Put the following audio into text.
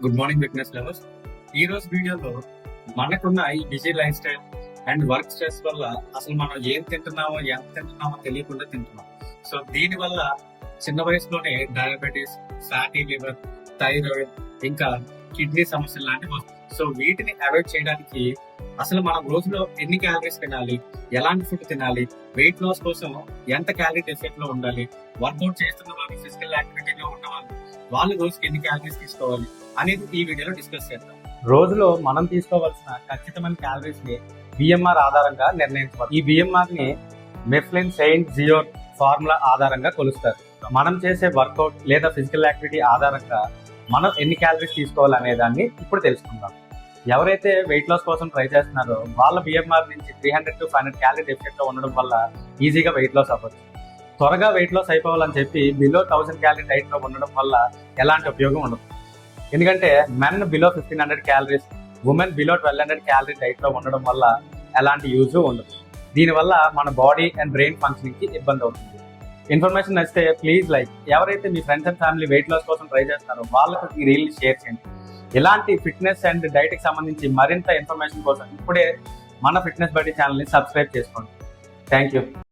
Good morning fitness lovers. ఈ రోజు వీడియోలో మనకున్న ఈ busy life style and work stress వల్ల అసలు మనం ఏం తింటున్నామో ఎంత తింటున్నామో తెలియకుండా తింటున్నాం. సో దీని వల్ల చిన్న వయసులోనే డయాబెటీస్, ఫ్యాటీ లివర్, థైరాయిడ్, ఇంకా కిడ్నీ సమస్యలు లాంటివి వస్తాయి. సో వీటిని అవాయిడ్ చేయడానికి అసలు మనం రోజులో ఎన్ని క్యాలరీస్ తినాలి, ఎలాంటి ఫుడ్ తినాలి, వెయిట్ లాస్ కోసం ఎంత క్యాలరీ డెఫిసిట్ లో ఉండాలి, వర్కౌట్ చేస్తున్న వాళ్ళు, ఫిజికల్ యాక్టివిటీలో ఉన్న వాళ్ళు రోజుకి ఎన్ని క్యాలరీస్ తీసుకోవాలి అనేది ఈ వీడియోలో డిస్కస్ చేద్దాం. రోజులో మనం తీసుకోవాల్సిన ఖచ్చితమైన క్యాలరీస్ ని బిఎంఆర్ ఆధారంగా నిర్ణయించవచ్చు. ఈ బిఎంఆర్ ని మెఫ్లిన్ సెయింట్ జియోర్ ఫార్ములా ఆధారంగా కొలుస్తారు. మనం చేసే వర్కౌట్ లేదా ఫిజికల్ యాక్టివిటీ ఆధారంగా మనం ఎన్ని క్యాలరీస్ తీసుకోవాలి అనే దాన్ని ఇప్పుడు తెలుసుకుందాం. ఎవరైతే వెయిట్ లాస్ కోసం ట్రై చేస్తున్నారో వాళ్ళ బిఎంఆర్ నుంచి 300 to 500 క్యాలరీ డెఫిసిట్ లో ఉండడం వల్ల ఈజీగా వెయిట్ లాస్ అవ్వచ్చు. త్వరగా వెయిట్ లాస్ అయిపోవాలని చెప్పి బిలో 1000 క్యాలరీ డైట్ లో ఉండడం వల్ల ఎలాంటి ఉపయోగం ఉండదు. ఎందుకంటే men below 1500 calories, women below 1200 calorie diet లో ఉండడం వల్ల ఎలాంటి యూజ్ ఉండదు. దీనివల్ల మన బాడీ అండ్ బ్రెయిన్ ఫంక్షనింగ్ కి ఇబ్బంది అవుతుంది. ఇన్ఫర్మేషన్ నచ్చితే ప్లీజ్ లైక్. ఎవరైతే మీ friends and family weight loss కోసం ట్రై చేస్తున్నారో వాళ్ళకు ఈ రీల్ షేర్ చేయండి. ఇలాంటి ఫిట్నెస్ అండ్ డైట్ కి సంబంధించి మరింత ఇన్ఫర్మేషన్ కోసం ఇప్పుడే మన ఫిట్నెస్ బడ్డీ ఛానల్ ని సబ్స్క్రైబ్ చేసుకోండి. Thank you.